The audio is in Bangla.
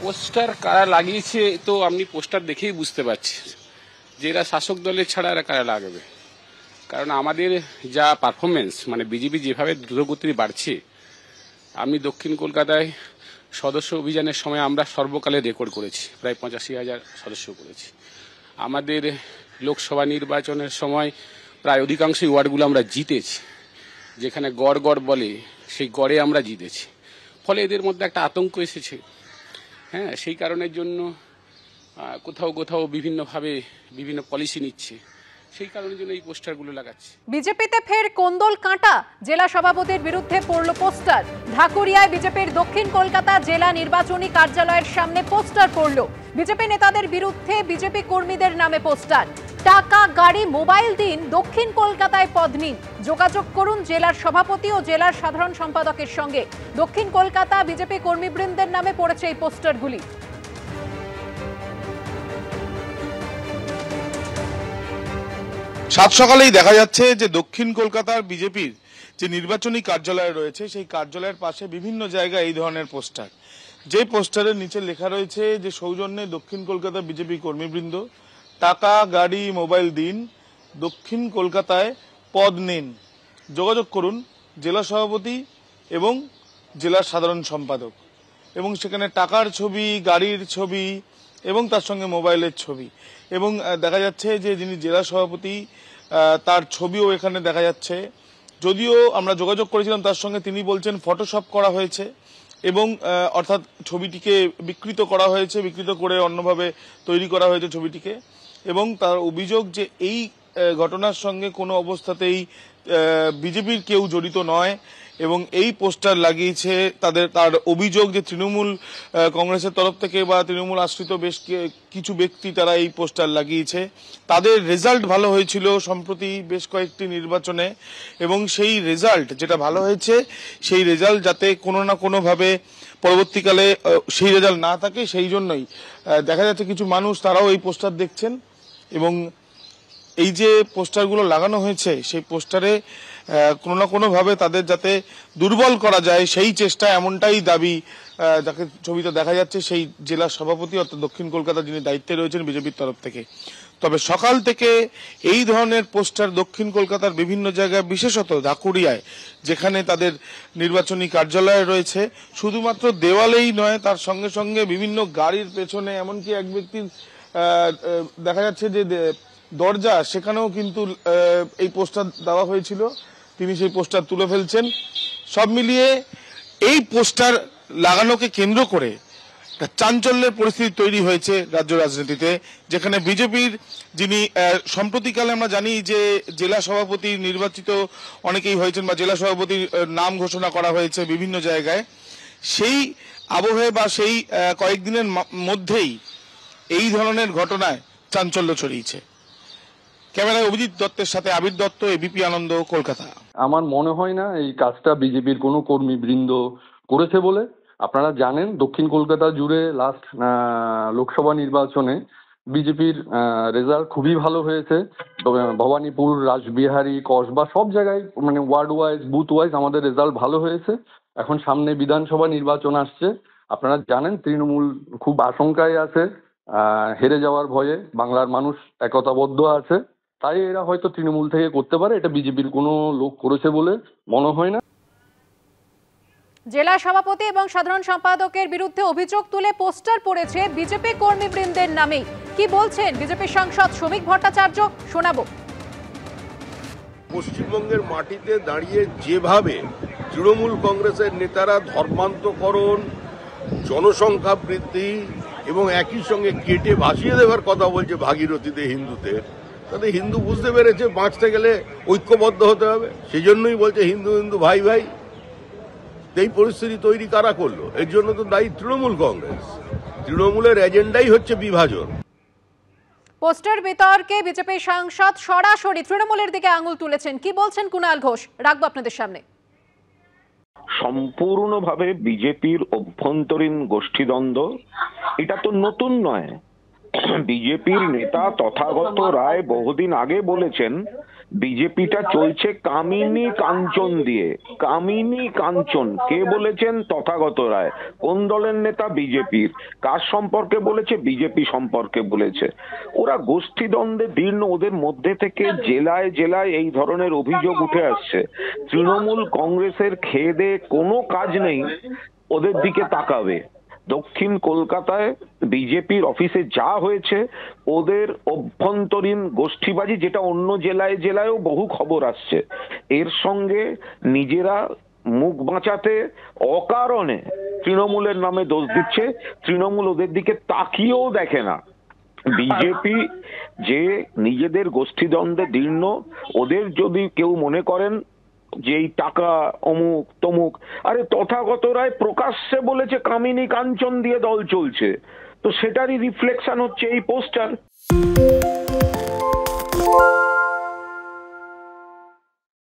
পোস্টার কারা লাগিয়েছে তো আপনি পোস্টার দেখেই বুঝতে পারছেন যে এরা শাসক দলের ছাড়া এরা কারা লাগাবে। কারণ আমাদের যা পারফরমেন্স, মানে বিজেপি যেভাবে দ্রুতগতিতে বাড়ছে, আমি দক্ষিণ কলকাতায় সদস্য অভিযানের সময় আমরা সর্বকালে রেকর্ড করেছি, প্রায় 85,000 সদস্য করেছি। আমাদের লোকসভা নির্বাচনের সময় প্রায় অধিকাংশ ওয়ার্ডগুলো আমরা জিতেছি, যেখানে গড় গড় বলে সেই গড়ে আমরা জিতেছি। ফলে এদের মধ্যে একটা আতঙ্ক এসেছে। হ্যাঁ, সেই কারণের জন্য কোথাও কোথাও বিভিন্নভাবে বিভিন্ন পলিসি নিচ্ছে, সেই কারণের জন্য এই পোস্টারগুলো লাগাচ্ছে। বিজেপিতে ফের কোন্দল কাঁটা, জেলা সভাপতির বিরুদ্ধে পড়ল পোস্টার। ঢাকুরিয়ায় বিজেপির দক্ষিণ কলকাতা জেলা নির্বাচনী কার্যালয়ের সামনে পোস্টার পড়ল। বিজেপি নেতাদের বিরুদ্ধে বিজেপি কর্মীদের নামে পোস্টার। টাকা, গাড়ি, মোবাইল দিন, দক্ষিণ কলকাতায় পদ নিন, যোগাযোগ করুন জেলার সভাপতি ও জেলার সাধারণ সম্পাদকের সঙ্গে। দক্ষিণ কলকাতা বিজেপি কর্মীবৃন্দের নামে পড়েছে এই পোস্টারগুলি। সাত সকালেই দেখা যাচ্ছে যে দক্ষিণ কলকাতার বিজেপির যে নির্বাচনী কার্যালয় রয়েছে সেই কার্যালয়ের পাশে বিভিন্ন জায়গায় এই ধরনের পোস্টার, যে পোস্টারের নিচে লেখা রয়েছে যে সৌজন্যে দক্ষিণ কলকাতা বিজেপি কর্মীবৃন্দ, টাকা, গাড়ি, মোবাইল দিন, দক্ষিণ কলকাতায় পদ নিন, যোগাযোগ করুন জেলা সভাপতি এবং জেলার সাধারণ সম্পাদক। এবং সেখানে টাকার ছবি, গাড়ির ছবি এবং তার সঙ্গে মোবাইলের ছবি, এবং দেখা যাচ্ছে যে যিনি জেলা সভাপতি তার ছবিও এখানে দেখা যাচ্ছে। যদিও আমরা যোগাযোগ করেছিলাম তার সঙ্গে, তিনি বলছেন ফটোশপ করা হয়েছে এবং অর্থাৎ ছবিটিকে বিকৃত করা হয়েছে, বিকৃত করে অন্যভাবে তৈরি করা হয়েছে ছবিটিকে। এবং তার অভিযোগ যে এই ঘটনার সঙ্গে কোনো অবস্থাতেই বিজেপির কেউ জড়িত নয় এবং এই পোস্টার লাগিয়েছে তার অভিযোগ যে তৃণমূল কংগ্রেসের তরফ থেকে বা তৃণমূল আশ্রিত বেশ কিছু ব্যক্তি তারা এই পোস্টার লাগিয়েছে। তাদের রেজাল্ট ভালো হয়েছিল সম্প্রতি বেশ কয়েকটি নির্বাচনে, এবং সেই রেজাল্ট যেটা ভালো হয়েছে সেই রেজাল্ট যাতে কোনো না কোনোভাবে পরবর্তীকালে সেই রেজাল্ট না থাকে, সেই জন্যই দেখা যাচ্ছে কিছু মানুষ তারাও এই পোস্টার দেখছেন। এবং এই যে পোস্টারগুলো লাগানো হয়েছে সেই পোস্টারে কোনো না কোনোভাবে তাদের যাতে দুর্বল করা যায় সেই চেষ্টা, এমনটাই দাবি যাকে ছবিতে দেখা যাচ্ছে সেই জেলা সভাপতি অর্থাৎ দক্ষিণ কলকাতা যিনি দায়িত্বে রয়েছেন বিজেপির তরফ থেকে। তবে সকাল থেকে এই ধরনের পোস্টার দক্ষিণ কলকাতার বিভিন্ন জায়গায়, বিশেষত ঢাকুরিয়ায় যেখানে তাদের নির্বাচনী কার্যালয় রয়েছে, শুধুমাত্র দেওয়ালেই নয় তার সঙ্গে সঙ্গে বিভিন্ন গাড়ির পেছনে, এমনকি এক ব্যক্তির দেখা যাচ্ছে যে দরজা, সেখানেও কিন্তু এই পোস্টার দেওয়া হয়েছিল, তিনি সেই পোস্টার তুলে ফেলছেন। সব মিলিয়ে এই পোস্টার লাগানোকে কেন্দ্র করে একটা চাঞ্চল্যের পরিস্থিতি তৈরি হয়েছে রাজ্য রাজনীতিতে, যেখানে বিজেপির যিনি সম্প্রতিকালে আমরা জানি যে জেলা সভাপতি নির্বাচিত অনেকেই হয়েছেন বা জেলা সভাপতির নাম ঘোষণা করা হয়েছে বিভিন্ন জায়গায়, সেই আবহে বা সেই কয়েকদিনের মধ্যেই এই ধরনের ঘটনায় চাঞ্চল্য ছড়িয়েছে। ক্যামেরায় অভিজিৎ দত্তের সাথে আবির দত্ত, এবিপি আনন্দ, কলকাতা। আমার মনে হয় না এই কাজটা বিজেপির কোনো কর্মীবৃন্দ করেছে বলে। আপনারা জানেন দক্ষিণ কলকাতা জুড়ে লাস্ট লোকসভা নির্বাচনে বিজেপির রেজাল্ট খুবই ভালো হয়েছে। ভবানীপুর, রাসবিহারী, কসবা সব জায়গায় মানে ওয়ার্ড ওয়াইজ, বুথ ওয়াইজ আমাদের রেজাল্ট ভালো হয়েছে। এখন সামনে বিধানসভা নির্বাচন আসছে, আপনারা জানেন তৃণমূল খুব আশঙ্কায় আছে, হেরে যাওয়ার ভয়ে বাংলার মানুষ একতাবদ্ধ আছে, তাই এরা হয়তো তৃণমূল থেকে করতে পারে, এটা বিজেপির কোনো লোক করেছে বলে মনে হয় না। জেলা সভাপতি এবং সাধারণ সম্পাদকের বিরুদ্ধে অভিযোগ তুলে পোস্টার পড়েছে বিজেপি কর্মীবৃন্দের নামে। কি বলছেন বিজেপি সাংসদ শ্রমিক ভট্টাচার্য, শোনাবো। পশ্চিমবঙ্গের মাটিতে দাঁড়িয়ে যেভাবে তৃণমূল কংগ্রেসের নেতারা ধর্মান্তকরণ, জনসংখ্যা বৃদ্ধি এবং একই সঙ্গে কেটে ভাসিয়ে দেওয়ার কথা বলছে ভাগীরথীতে হিন্দুদের, তাতে হিন্দু বুঝতে পেরেছে বাঁচতে গেলে ঐক্যবদ্ধ হতে হবে, সেই জন্যই বলছে হিন্দু হিন্দু ভাই ভাই। এই পরিস্থিতি তৈরি কারা করলো? এর জন্য তো দায়ী তৃণমূল কংগ্রেস। তৃণমূলের এজেন্ডাই হচ্ছে বিভাজন। পোস্টার বিতর্কে বিজেপি সাংসদ সরাসরি তৃণমূলের দিকে আঙুল তুলেছেন। কি বলছেন কুণাল ঘোষ, রাখবো আপনাদের সামনে। সম্পূর্ণভাবে বিজেপির অভ্যন্তরীণ গোষ্ঠীদ্বন্দ্ব, এটা তো নতুন নয়। বিজেপির নেতা তথাগত রায় বহুদিন আগে বলেছেন বিজেপিটা চলছে কামিনী কাঞ্চন দিয়ে। কামিনী কাঞ্চন কে বলেছেন? তথাগত রায়। কোন দলের নেতা? বিজেপির। কার সম্পর্কে বলেছে? বিজেপি সম্পর্কে বলেছে। ওরা গোষ্ঠীদ্বন্দ্বে দীর্ণ, ওদের মধ্যে থেকে জেলায় জেলায় এই ধরনের অভিযোগ উঠে আসছে। তৃণমূল কংগ্রেসের খেয়ে দেয়ে কোনো কাজ নেই, ওদের দিকে তাকাবে। দক্ষিণ কলকাতায় বিজেপির অফিসে যা হয়েছে, ওদের অভ্যন্তরীণ গোষ্ঠীবাজি, যেটা অন্য জেলায় জেলায়ও বহু খবর আসছে, এর সঙ্গে নিজেরা মুখ বাঁচাতে অকারণে তৃণমূলের নামে দোষ দিচ্ছে। তৃণমূল ওদের দিকে তাকিয়েও দেখে না। বিজেপি যে নিজেদের গোষ্ঠীদ্বন্দ্বে দীর্ণ, ওদের যদি কেউ মনে করেন যে এই টাকা অমুক তমুক, আরে তথাগত রায় প্রকাশ্যে বলেছে কামিনী কাঞ্চন দিয়ে দল চলছে, তো সেটারই রিফ্লেকশন হচ্ছে এই পোস্টার।